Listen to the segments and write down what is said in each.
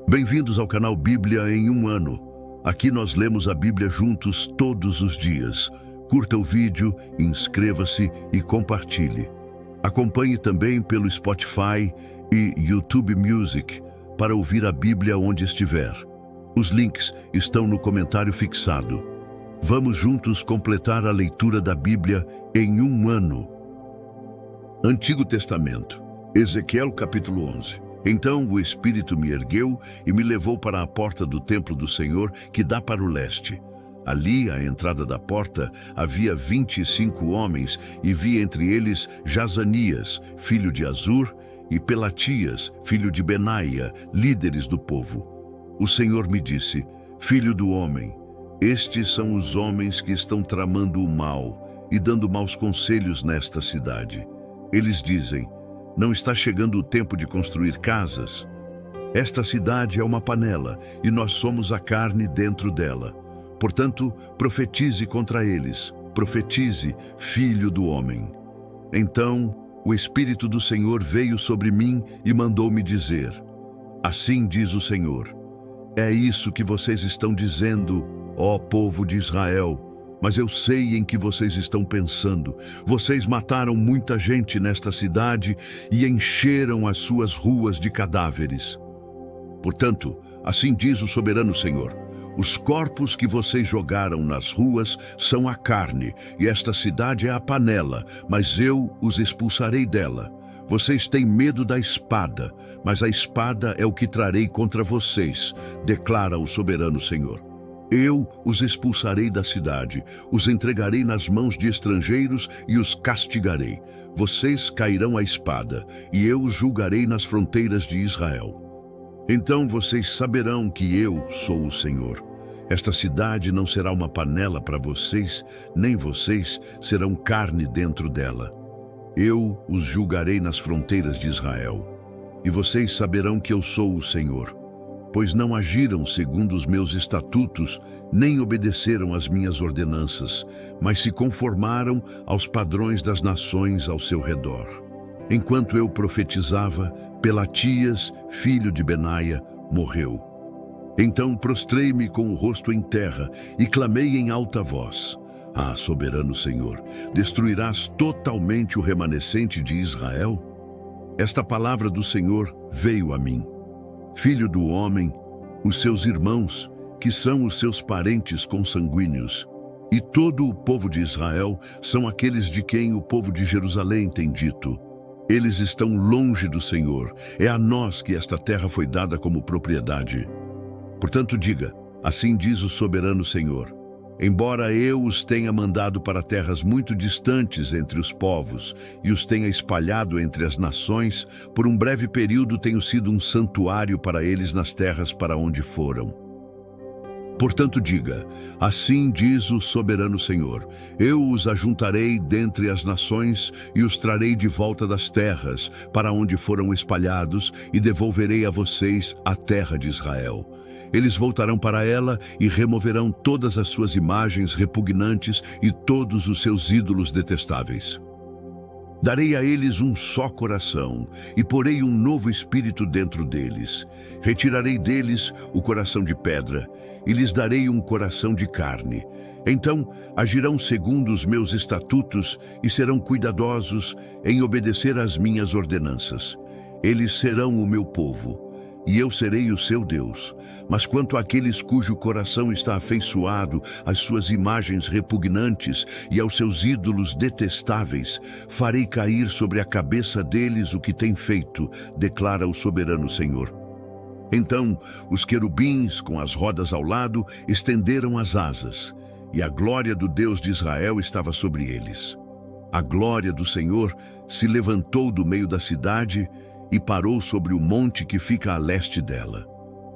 Bem-vindos ao canal Bíblia em um ano. Aqui nós lemos a Bíblia juntos todos os dias. Curta o vídeo, inscreva-se e compartilhe. Acompanhe também pelo Spotify e YouTube Music para ouvir a Bíblia onde estiver. Os links estão no comentário fixado. Vamos juntos completar a leitura da Bíblia em um ano. Antigo Testamento, Ezequiel capítulo 11. Então o Espírito me ergueu e me levou para a porta do templo do Senhor, que dá para o leste. Ali, à entrada da porta, havia 25 homens, e vi entre eles Jazanias, filho de Azur, e Pelatias, filho de Benaia, líderes do povo. O Senhor me disse: Filho do homem, estes são os homens que estão tramando o mal e dando maus conselhos nesta cidade. Eles dizem: não está chegando o tempo de construir casas? Esta cidade é uma panela, e nós somos a carne dentro dela. Portanto, profetize contra eles. Profetize, filho do homem. Então, o Espírito do Senhor veio sobre mim e mandou-me dizer: assim diz o Senhor: é isso que vocês estão dizendo, ó povo de Israel. Mas eu sei em que vocês estão pensando. Vocês mataram muita gente nesta cidade e encheram as suas ruas de cadáveres. Portanto, assim diz o soberano Senhor: os corpos que vocês jogaram nas ruas são a carne, e esta cidade é a panela, mas eu os expulsarei dela. Vocês têm medo da espada, mas a espada é o que trarei contra vocês, declara o soberano Senhor. Eu os expulsarei da cidade, os entregarei nas mãos de estrangeiros e os castigarei. Vocês cairão à espada, e eu os julgarei nas fronteiras de Israel. Então vocês saberão que eu sou o Senhor. Esta cidade não será uma panela para vocês, nem vocês serão carne dentro dela. Eu os julgarei nas fronteiras de Israel. E vocês saberão que eu sou o Senhor. Pois não agiram segundo os meus estatutos, nem obedeceram às minhas ordenanças, mas se conformaram aos padrões das nações ao seu redor. Enquanto eu profetizava, Pelatias, filho de Benaia, morreu. Então prostrei-me com o rosto em terra e clamei em alta voz: ah, soberano Senhor, destruirás totalmente o remanescente de Israel? Esta palavra do Senhor veio a mim: Filho do homem, os seus irmãos, que são os seus parentes consanguíneos, e todo o povo de Israel são aqueles de quem o povo de Jerusalém tem dito: eles estão longe do Senhor, é a nós que esta terra foi dada como propriedade. Portanto diga: assim diz o soberano Senhor: embora eu os tenha mandado para terras muito distantes entre os povos e os tenha espalhado entre as nações, por um breve período tenho sido um santuário para eles nas terras para onde foram. Portanto diga: assim diz o soberano Senhor: eu os ajuntarei dentre as nações e os trarei de volta das terras para onde foram espalhados e devolverei a vocês a terra de Israel. Eles voltarão para ela e removerão todas as suas imagens repugnantes e todos os seus ídolos detestáveis. Darei a eles um só coração e porei um novo espírito dentro deles. Retirarei deles o coração de pedra e lhes darei um coração de carne. Então agirão segundo os meus estatutos e serão cuidadosos em obedecer às minhas ordenanças. Eles serão o meu povo, e eu serei o seu Deus. Mas quanto àqueles cujo coração está afeiçoado às suas imagens repugnantes e aos seus ídolos detestáveis, farei cair sobre a cabeça deles o que tem feito, declara o soberano Senhor. Então os querubins, com as rodas ao lado, estenderam as asas, e a glória do Deus de Israel estava sobre eles. A glória do Senhor se levantou do meio da cidade e parou sobre o monte que fica a leste dela.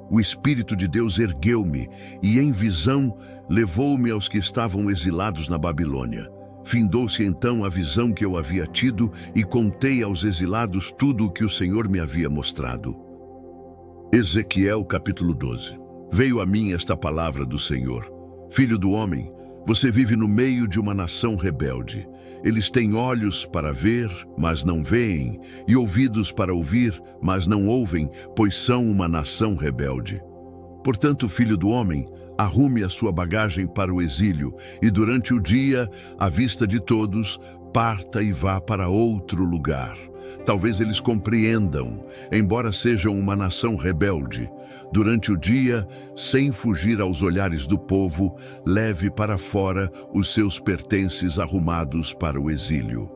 O Espírito de Deus ergueu-me e, em visão, levou-me aos que estavam exilados na Babilônia. Findou-se então a visão que eu havia tido e contei aos exilados tudo o que o Senhor me havia mostrado. Ezequiel capítulo 12. Veio a mim esta palavra do Senhor: Filho do homem, Você vive no meio de uma nação rebelde. Eles têm olhos para ver, mas não veem, e ouvidos para ouvir, mas não ouvem, pois são uma nação rebelde. Portanto, filho do homem, arrume a sua bagagem para o exílio, e durante o dia, à vista de todos, parta e vá para outro lugar. Talvez eles compreendam, embora sejam uma nação rebelde. Durante o dia, sem fugir aos olhares do povo, leve para fora os seus pertences arrumados para o exílio.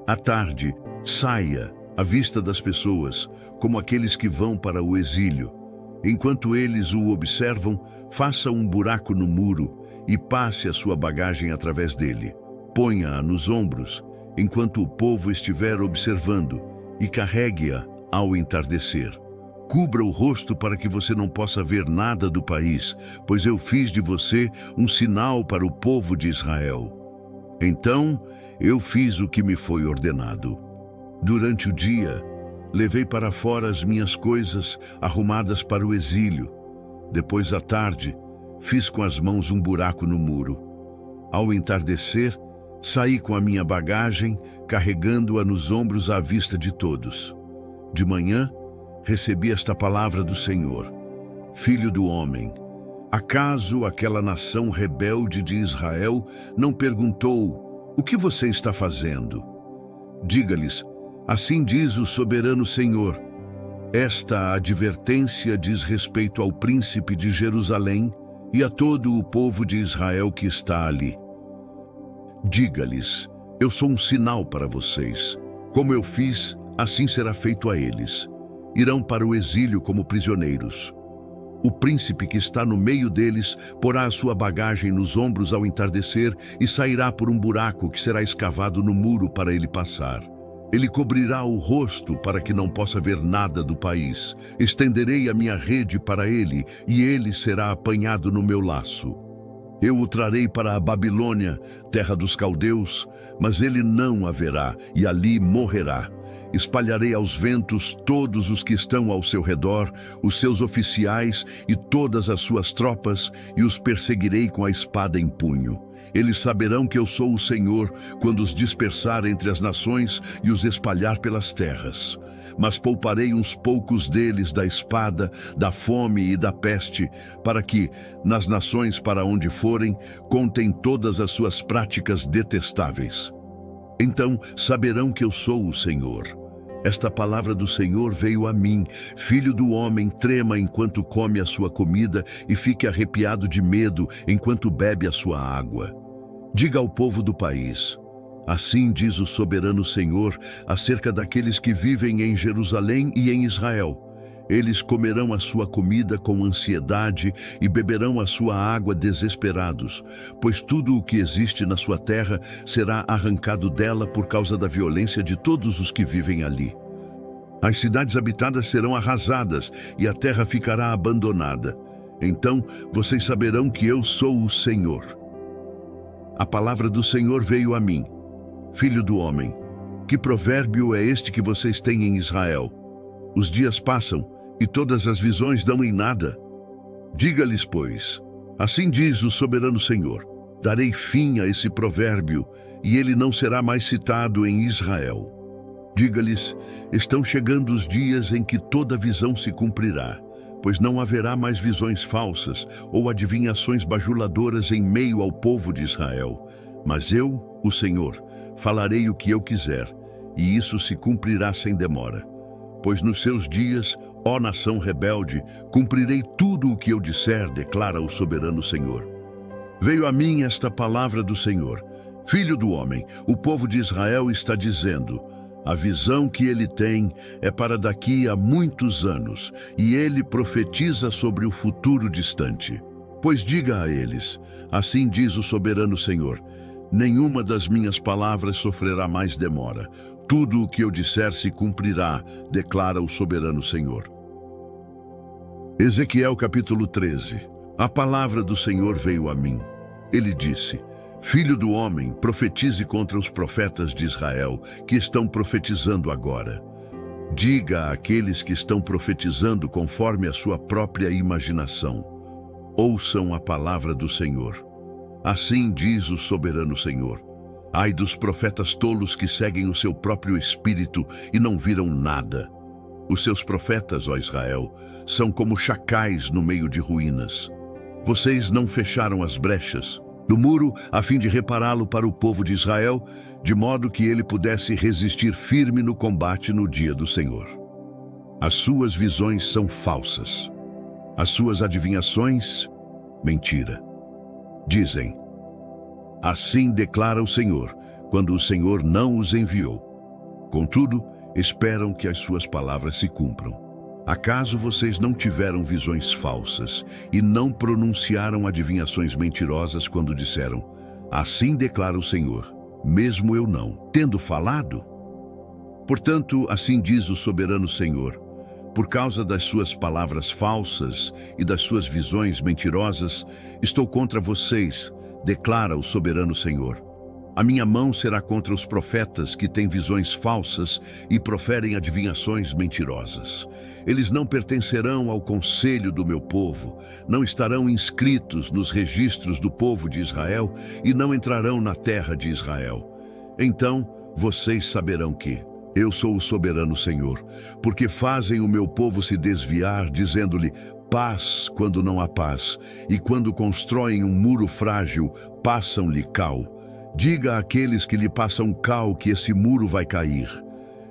À tarde, saia à vista das pessoas, como aqueles que vão para o exílio. Enquanto eles o observam, faça um buraco no muro e passe a sua bagagem através dele. Ponha-a nos ombros, enquanto o povo estiver observando, e carregue-a ao entardecer. Cubra o rosto para que você não possa ver nada do país, pois eu fiz de você um sinal para o povo de Israel. Então, eu fiz o que me foi ordenado. Durante o dia, levei para fora as minhas coisas arrumadas para o exílio. Depois, à tarde, fiz com as mãos um buraco no muro. Ao entardecer, saí com a minha bagagem, carregando-a nos ombros à vista de todos. De manhã, recebi esta palavra do Senhor: Filho do homem, acaso aquela nação rebelde de Israel não perguntou: o que você está fazendo? Diga-lhes: assim diz o soberano Senhor, esta advertência diz respeito ao príncipe de Jerusalém e a todo o povo de Israel que está ali. Diga-lhes: eu sou um sinal para vocês. Como eu fiz, assim será feito a eles. Irão para o exílio como prisioneiros. O príncipe que está no meio deles porá a sua bagagem nos ombros ao entardecer e sairá por um buraco que será escavado no muro para ele passar. Ele cobrirá o rosto para que não possa ver nada do país. Estenderei a minha rede para ele e ele será apanhado no meu laço. Eu o trarei para a Babilônia, terra dos caldeus, mas ele não a verá e ali morrerá. Espalharei aos ventos todos os que estão ao seu redor, os seus oficiais e todas as suas tropas, e os perseguirei com a espada em punho. Eles saberão que eu sou o Senhor quando os dispersar entre as nações e os espalhar pelas terras. Mas pouparei uns poucos deles da espada, da fome e da peste, para que, nas nações para onde forem, contem todas as suas práticas detestáveis. Então saberão que eu sou o Senhor. Esta palavra do Senhor veio a mim: filho do homem, trema enquanto come a sua comida e fique arrepiado de medo enquanto bebe a sua água. Diga ao povo do país: assim diz o soberano Senhor acerca daqueles que vivem em Jerusalém e em Israel. Eles comerão a sua comida com ansiedade e beberão a sua água desesperados, pois tudo o que existe na sua terra será arrancado dela por causa da violência de todos os que vivem ali. As cidades habitadas serão arrasadas e a terra ficará abandonada. Então vocês saberão que eu sou o Senhor. A palavra do Senhor veio a mim: filho do homem, que provérbio é este que vocês têm em Israel? Os dias passam e todas as visões dão em nada. Diga-lhes, pois, assim diz o soberano Senhor: darei fim a esse provérbio e ele não será mais citado em Israel. Diga-lhes: estão chegando os dias em que toda visão se cumprirá, pois não haverá mais visões falsas ou adivinhações bajuladoras em meio ao povo de Israel. Mas eu, o Senhor, falarei o que eu quiser, e isso se cumprirá sem demora. Pois nos seus dias, ó nação rebelde, cumprirei tudo o que eu disser, declara o soberano Senhor. Veio a mim esta palavra do Senhor: filho do homem, o povo de Israel está dizendo: a visão que ele tem é para daqui a muitos anos, e ele profetiza sobre o futuro distante. Pois diga a eles: assim diz o soberano Senhor, nenhuma das minhas palavras sofrerá mais demora. Tudo o que eu disser se cumprirá, declara o soberano Senhor. Ezequiel capítulo 13. A palavra do Senhor veio a mim. Ele disse: filho do homem, profetize contra os profetas de Israel, que estão profetizando agora. Diga àqueles que estão profetizando conforme a sua própria imaginação: ouçam a palavra do Senhor. Assim diz o soberano Senhor: ai dos profetas tolos que seguem o seu próprio espírito e não viram nada. Os seus profetas, ó Israel, são como chacais no meio de ruínas. Vocês não fecharam as brechas do muro a fim de repará-lo para o povo de Israel, de modo que ele pudesse resistir firme no combate no dia do Senhor. As suas visões são falsas. As suas adivinhações, mentira. Dizem: assim declara o Senhor, quando o Senhor não os enviou. Contudo, esperam que as suas palavras se cumpram. Acaso vocês não tiveram visões falsas e não pronunciaram adivinhações mentirosas quando disseram: assim declara o Senhor, mesmo eu não tendo falado? Portanto, assim diz o soberano Senhor: por causa das suas palavras falsas e das suas visões mentirosas, estou contra vocês, declara o soberano Senhor. A minha mão será contra os profetas que têm visões falsas e proferem adivinhações mentirosas. Eles não pertencerão ao conselho do meu povo, não estarão inscritos nos registros do povo de Israel e não entrarão na terra de Israel. Então vocês saberão que eu sou o soberano Senhor, porque fazem o meu povo se desviar, dizendo-lhe paz quando não há paz, e quando constroem um muro frágil, passam-lhe cal. Diga àqueles que lhe passam cal que esse muro vai cair.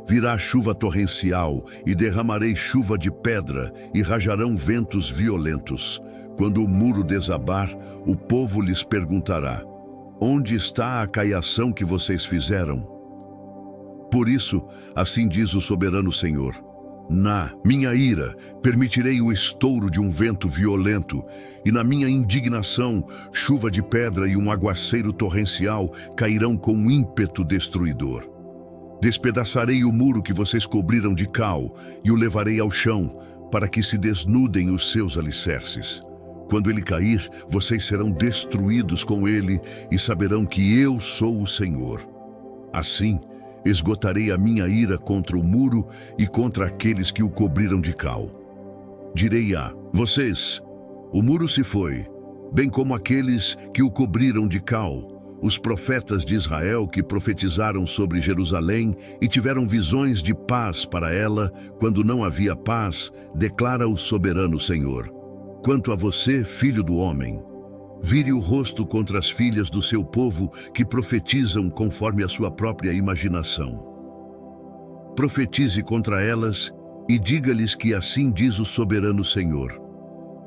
Virá chuva torrencial e derramarei chuva de pedra e rajarão ventos violentos. Quando o muro desabar, o povo lhes perguntará: onde está a caiação que vocês fizeram? Por isso, assim diz o soberano Senhor: na minha ira, permitirei o estouro de um vento violento, e na minha indignação, chuva de pedra e um aguaceiro torrencial cairão com ímpeto destruidor. Despedaçarei o muro que vocês cobriram de cal e o levarei ao chão, para que se desnudem os seus alicerces. Quando ele cair, vocês serão destruídos com ele e saberão que eu sou o Senhor. Assim, esgotarei a minha ira contra o muro e contra aqueles que o cobriram de cal. Direi a vocês: o muro se foi, bem como aqueles que o cobriram de cal, os profetas de Israel que profetizaram sobre Jerusalém e tiveram visões de paz para ela, quando não havia paz, declara o soberano Senhor. Quanto a você, filho do homem, vire o rosto contra as filhas do seu povo que profetizam conforme a sua própria imaginação. Profetize contra elas e diga-lhes que assim diz o soberano Senhor: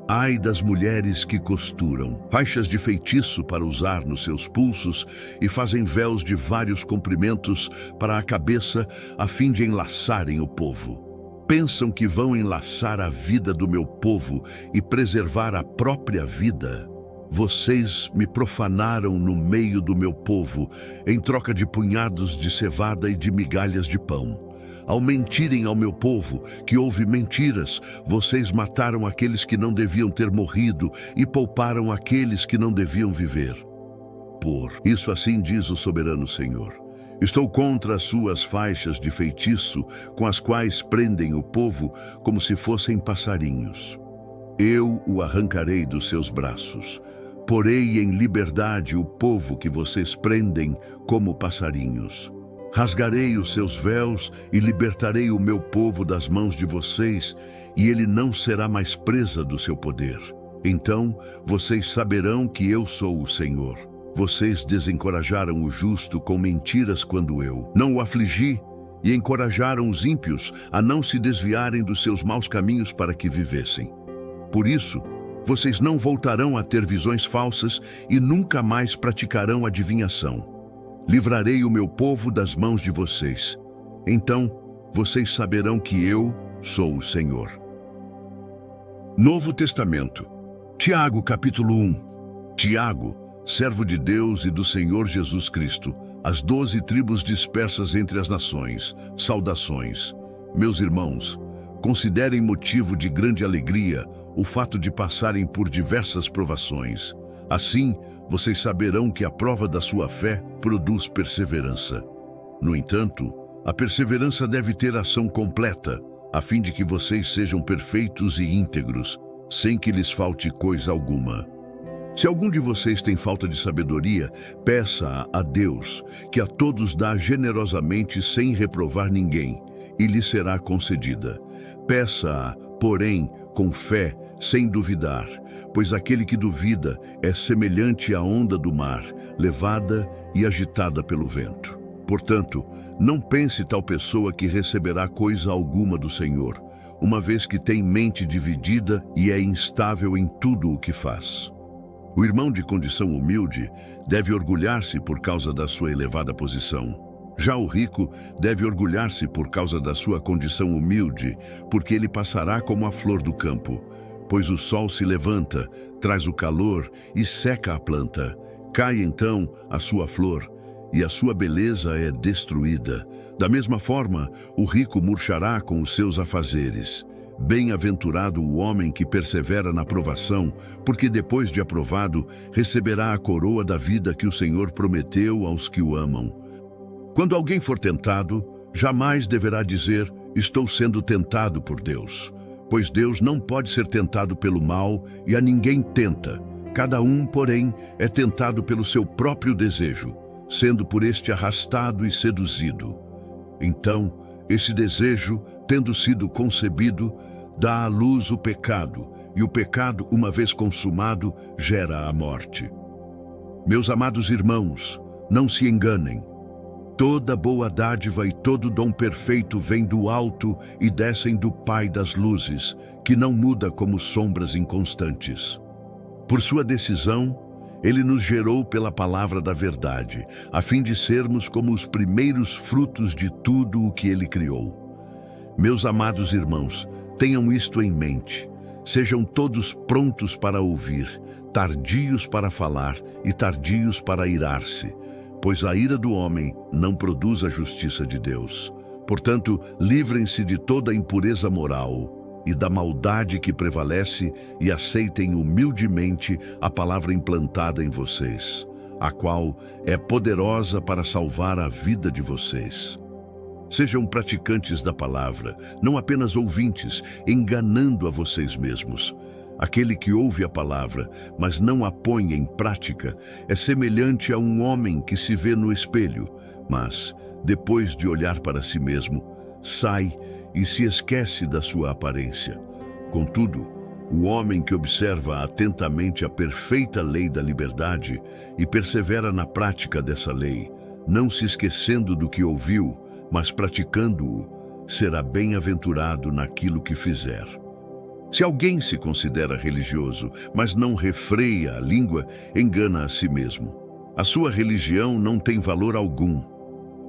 ai das mulheres que costuram faixas de feitiço para usar nos seus pulsos e fazem véus de vários comprimentos para a cabeça a fim de enlaçarem o povo. Pensam que vão enlaçar a vida do meu povo e preservar a própria vida. Vocês me profanaram no meio do meu povo, em troca de punhados de cevada e de migalhas de pão. Ao mentirem ao meu povo, que houve mentiras, vocês mataram aqueles que não deviam ter morrido e pouparam aqueles que não deviam viver. Por isso assim diz o soberano Senhor: estou contra as suas faixas de feitiço, com as quais prendem o povo como se fossem passarinhos. Eu o arrancarei dos seus braços. Porei em liberdade o povo que vocês prendem como passarinhos. Rasgarei os seus véus e libertarei o meu povo das mãos de vocês, e ele não será mais presa do seu poder. Então vocês saberão que eu sou o Senhor. Vocês desencorajaram o justo com mentiras quando eu não o afligi, e encorajaram os ímpios a não se desviarem dos seus maus caminhos para que vivessem. Por isso, vocês não voltarão a ter visões falsas e nunca mais praticarão adivinhação. Livrarei o meu povo das mãos de vocês. Então, vocês saberão que eu sou o Senhor. Novo Testamento. Tiago, capítulo 1. Tiago, servo de Deus e do Senhor Jesus Cristo, as 12 tribos dispersas entre as nações, saudações. Meus irmãos, considerem motivo de grande alegria o fato de passarem por diversas provações. Assim, vocês saberão que a prova da sua fé produz perseverança. No entanto, a perseverança deve ter ação completa, a fim de que vocês sejam perfeitos e íntegros, sem que lhes falte coisa alguma. Se algum de vocês tem falta de sabedoria, peça a Deus, que a todos dá generosamente sem reprovar ninguém, e lhe será concedida. Peça-a, porém, com fé, sem duvidar, pois aquele que duvida é semelhante à onda do mar, levada e agitada pelo vento. Portanto, não pense tal pessoa que receberá coisa alguma do Senhor, uma vez que tem mente dividida e é instável em tudo o que faz. O irmão de condição humilde deve orgulhar-se por causa da sua elevada posição. Já o rico deve orgulhar-se por causa da sua condição humilde, porque ele passará como a flor do campo. Pois o sol se levanta, traz o calor e seca a planta. Cai então a sua flor, e a sua beleza é destruída. Da mesma forma, o rico murchará com os seus afazeres. Bem-aventurado o homem que persevera na provação, porque depois de aprovado, receberá a coroa da vida que o Senhor prometeu aos que o amam. Quando alguém for tentado, jamais deverá dizer, estou sendo tentado por Deus. Pois Deus não pode ser tentado pelo mal e a ninguém tenta. Cada um, porém, é tentado pelo seu próprio desejo, sendo por este arrastado e seduzido. Então, esse desejo, tendo sido concebido, dá à luz o pecado, e o pecado, uma vez consumado, gera a morte. Meus amados irmãos, não se enganem. Toda boa dádiva e todo dom perfeito vem do alto e descem do Pai das luzes, que não muda como sombras inconstantes. Por sua decisão, Ele nos gerou pela palavra da verdade, a fim de sermos como os primeiros frutos de tudo o que Ele criou. Meus amados irmãos, tenham isto em mente. Sejam todos prontos para ouvir, tardios para falar e tardios para irar-se, pois a ira do homem não produz a justiça de Deus. Portanto, livrem-se de toda impureza moral e da maldade que prevalece e aceitem humildemente a palavra implantada em vocês, a qual é poderosa para salvar a vida de vocês. Sejam praticantes da palavra, não apenas ouvintes, enganando a vocês mesmos. Aquele que ouve a palavra, mas não a põe em prática, é semelhante a um homem que se vê no espelho, mas, depois de olhar para si mesmo, sai e se esquece da sua aparência. Contudo, o homem que observa atentamente a perfeita lei da liberdade e persevera na prática dessa lei, não se esquecendo do que ouviu, mas praticando-o, será bem-aventurado naquilo que fizer. Se alguém se considera religioso, mas não refreia a língua, engana a si mesmo. A sua religião não tem valor algum.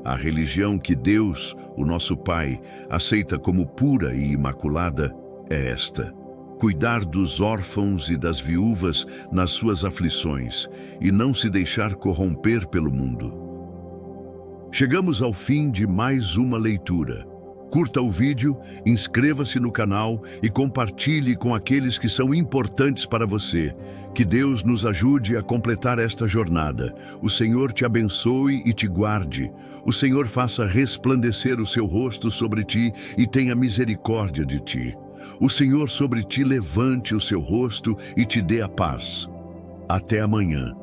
A religião que Deus, o nosso Pai, aceita como pura e imaculada é esta: cuidar dos órfãos e das viúvas nas suas aflições e não se deixar corromper pelo mundo. Chegamos ao fim de mais uma leitura. Curta o vídeo, inscreva-se no canal e compartilhe com aqueles que são importantes para você. Que Deus nos ajude a completar esta jornada. O Senhor te abençoe e te guarde. O Senhor faça resplandecer o seu rosto sobre ti e tenha misericórdia de ti. O Senhor sobre ti levante o seu rosto e te dê a paz. Até amanhã.